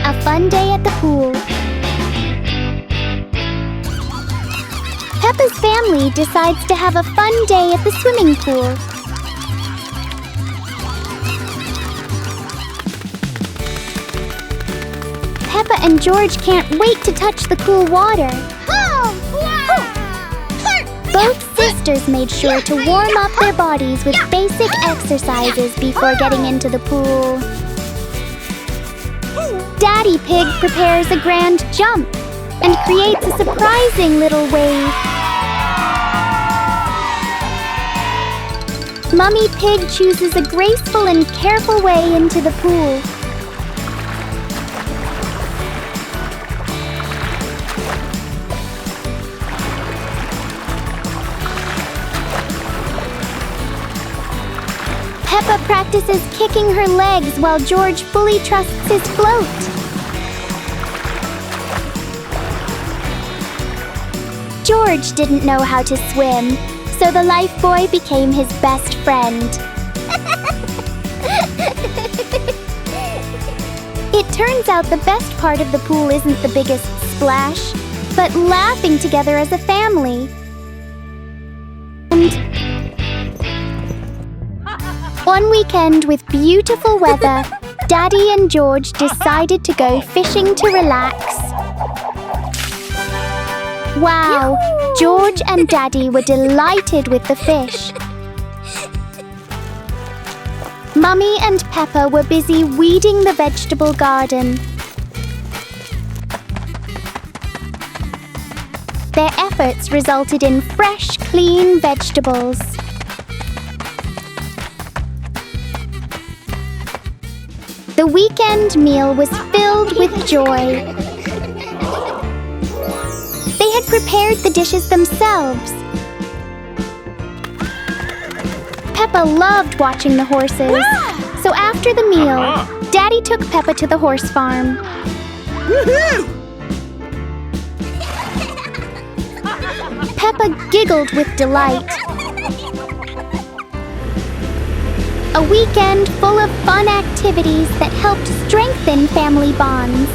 A fun day at the pool. Peppa's family decides to have a fun day at the swimming pool. Peppa and George can't wait to touch the cool water. Both sisters made sure to warm up their bodies with basic exercises before getting into the pool. Daddy Pig prepares a grand jump and creates a surprising little wave. Mummy Pig chooses a graceful and careful way into the pool. Peppa practices kicking her legs while George fully trusts his float. George didn't know how to swim, so the lifebuoy became his best friend. It turns out the best part of the pool isn't the biggest splash, but laughing together as a family. One weekend with beautiful weather, Daddy and George decided to go fishing to relax. Wow! George and Daddy were delighted with the fish. Mummy and Peppa were busy weeding the vegetable garden. Their efforts resulted in fresh, clean vegetables. The weekend meal was filled with joy. They had prepared the dishes themselves. Peppa loved watching the horses, so after the meal, Daddy took Peppa to the horse farm. Peppa giggled with delight. A weekend full of fun activities that helped strengthen family bonds.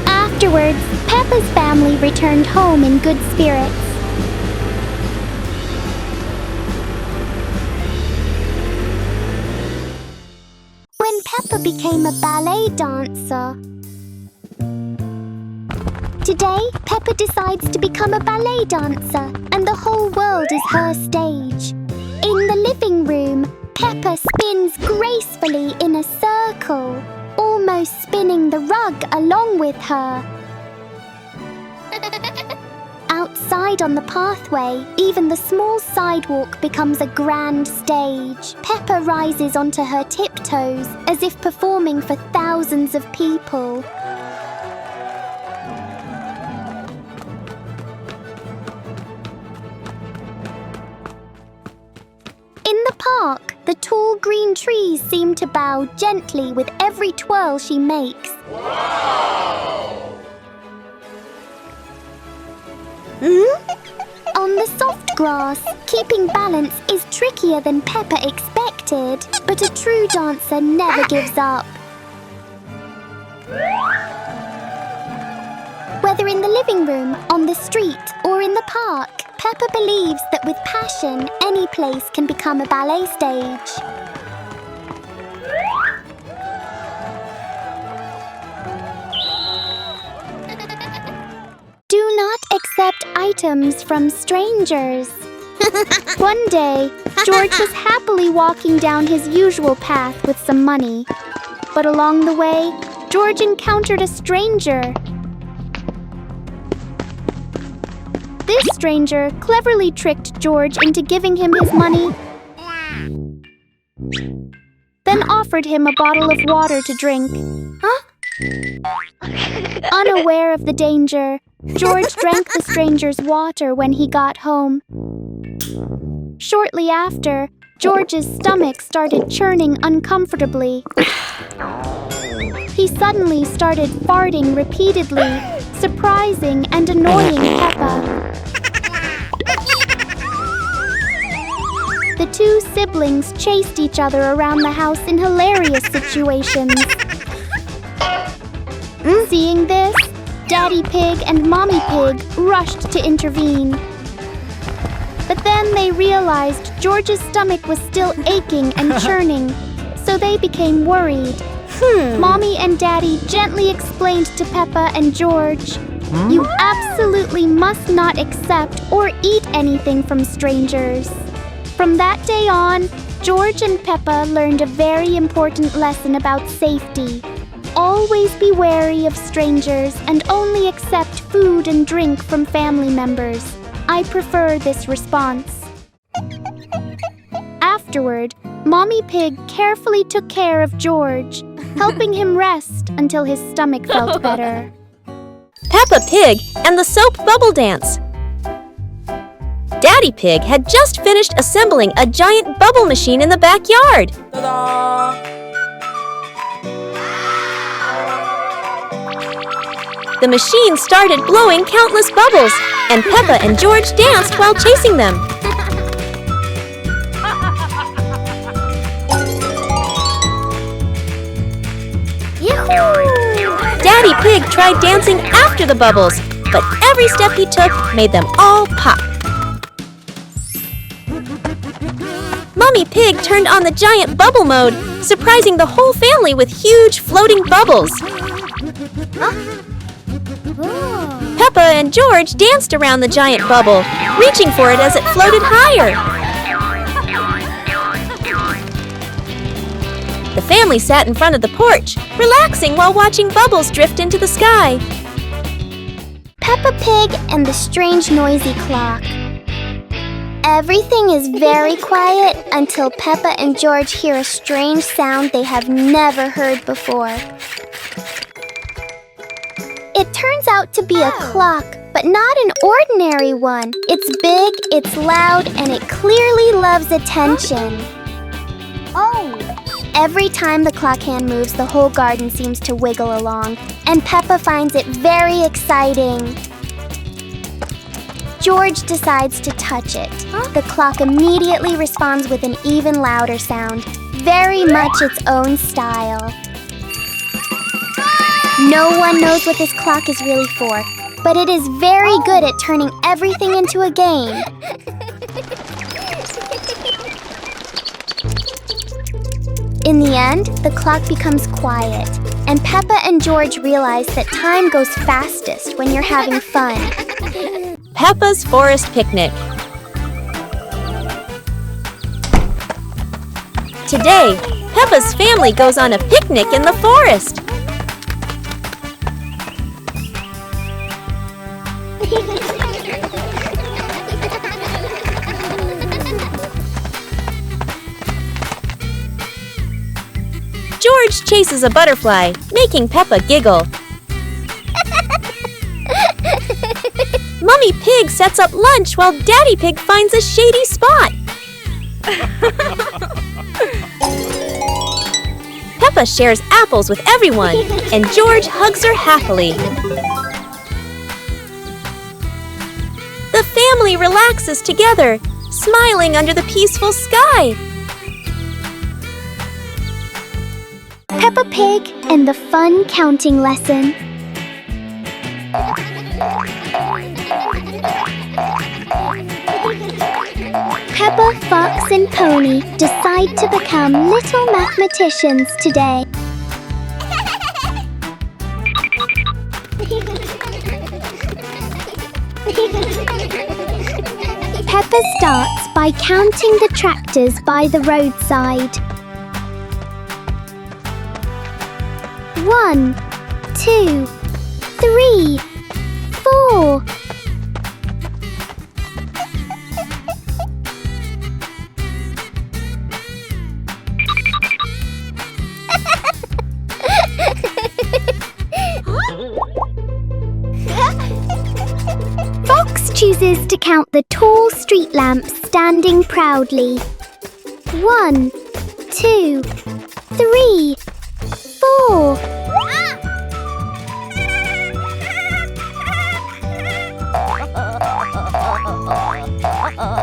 Afterwards, Peppa's family returned home in good spirits. When Peppa became a ballet dancer. Today, Peppa decides to become a ballet dancer, and the whole world is her stage. In the living room, Peppa spins gracefully in a circle, almost spinning the rug along with her. Outside on the pathway, even the small sidewalk becomes a grand stage. Peppa rises onto her tiptoes as if performing for thousands of people. In the park, the tall green trees seem to bow gently with every twirl she makes. On the soft grass, keeping balance is trickier than Peppa expected, but a true dancer never gives up. Whether in the living room, on the street, or in the park, Peppa believes that with passion, any place can become a ballet stage. Do not accept items from strangers. One day, George was happily walking down his usual path with some money. But along the way, George encountered a stranger. This stranger cleverly tricked George into giving him his money, then offered him a bottle of water to drink. Unaware of the danger, George drank the stranger's water when he got home. Shortly after, George's stomach started churning uncomfortably. He suddenly started farting repeatedly, surprising and annoying Peppa. The two siblings chased each other around the house in hilarious situations. Seeing this, Daddy Pig and Mommy Pig rushed to intervene. But then they realized George's stomach was still aching and churning, so they became worried. Mommy and Daddy gently explained to Peppa and George, "You absolutely must not accept or eat anything from strangers." From that day on, George and Peppa learned a very important lesson about safety. Always be wary of strangers and only accept food and drink from family members. I prefer this response. Afterward, Mommy Pig carefully took care of George, helping him rest until his stomach felt better. Peppa Pig and the Soap Bubble Dance. Daddy Pig had just finished assembling a giant bubble machine in the backyard. Ta-da! The machine started blowing countless bubbles, and Peppa and George danced while chasing them. Daddy Pig tried dancing after the bubbles, but every step he took made them all pop. Mommy Pig turned on the giant bubble mode, surprising the whole family with huge floating bubbles. Peppa and George danced around the giant bubble, reaching for it as it floated higher. The family sat in front of the porch, relaxing while watching bubbles drift into the sky. Peppa Pig and the strange noisy clock. Everything is very quiet until Peppa and George hear a strange sound they have never heard before. It turns out to be a clock, but not an ordinary one. It's big, it's loud, and it clearly loves attention. Every time the clock hand moves, the whole garden seems to wiggle along, and Peppa finds it very exciting. George decides to touch it. The clock immediately responds with an even louder sound, very much its own style. No one knows what this clock is really for, but it is very good at turning everything into a game. In the end, the clock becomes quiet, and Peppa and George realize that time goes fastest when you're having fun. Peppa's Forest Picnic. Today, Peppa's family goes on a picnic in the forest. George chases a butterfly, making Peppa giggle. Mommy Pig sets up lunch while Daddy Pig finds a shady spot. Peppa shares apples with everyone, and George hugs her happily. The family relaxes together, smiling under the peaceful sky. Peppa Pig and the fun counting lesson. Peppa, Fox, and Pony decide to become little mathematicians today. Peppa starts by counting the tractors by the roadside. 1, 2, 3, 4. Fox chooses to count the tall street lamps standing proudly. 1, 2, 3, 4.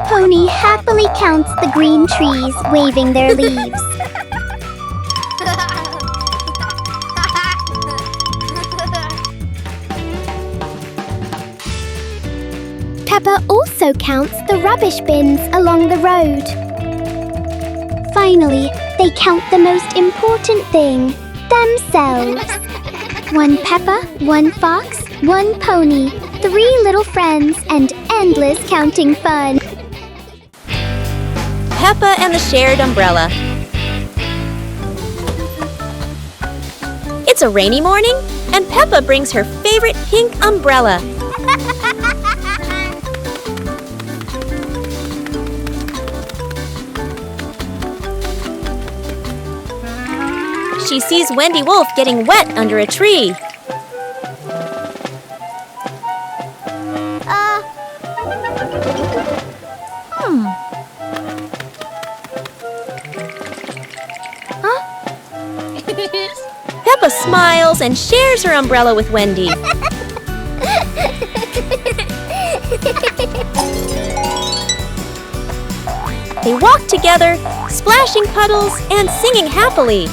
Pony happily counts the green trees waving their leaves. Peppa also counts the rubbish bins along the road. Finally, they count the most important thing, themselves. One Peppa, one fox, one pony, 3 little friends, and endless counting fun. Peppa and the shared umbrella. It's a rainy morning, and Peppa brings her favorite pink umbrella. She sees Wendy Wolf getting wet under a tree. Peppa smiles and shares her umbrella with Wendy. They walk together, splashing puddles and singing happily.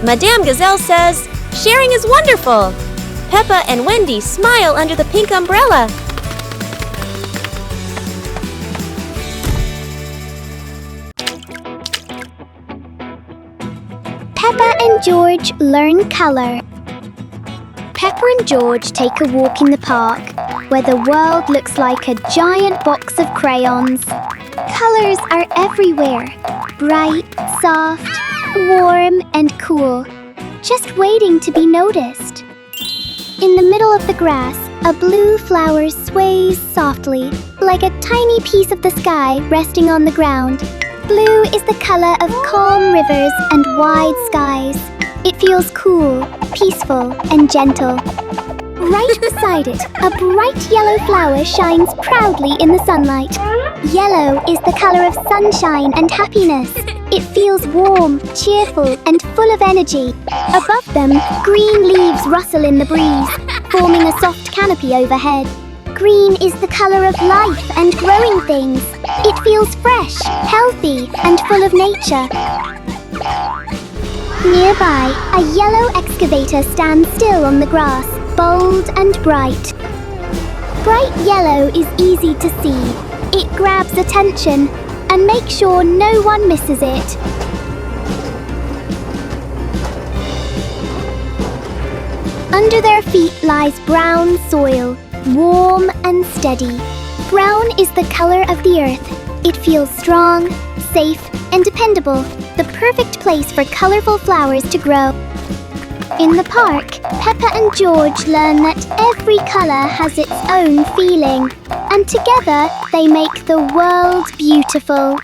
Madame Gazelle says, "Sharing is wonderful." Peppa and Wendy smile under the pink umbrella. Peppa and George learn colour. Peppa and George take a walk in the park, where the world looks like a giant box of crayons. Colours are everywhere, bright, soft, warm and cool, just waiting to be noticed. In the middle of the grass, a blue flower sways softly, like a tiny piece of the sky resting on the ground. Blue is the colour of calm rivers and wide skies. It feels cool, peaceful and gentle. Right beside it, a bright yellow flower shines proudly in the sunlight. Yellow is the colour of sunshine and happiness. It feels warm, cheerful and full of energy. Above them, green leaves rustle in the breeze, forming a soft canopy overhead. Green is the colour of life and growing things. It feels fresh, healthy and full of nature. Nearby, a yellow excavator stands still on the grass, bold and bright. Bright yellow is easy to see. It grabs attention and makes sure no one misses it. Under their feet lies brown soil, warm and steady. Brown is the colour of the earth. It feels strong, safe and dependable, the perfect place for colourful flowers to grow. In the park, Peppa and George learn that every colour has its own feeling, and together they make the world beautiful.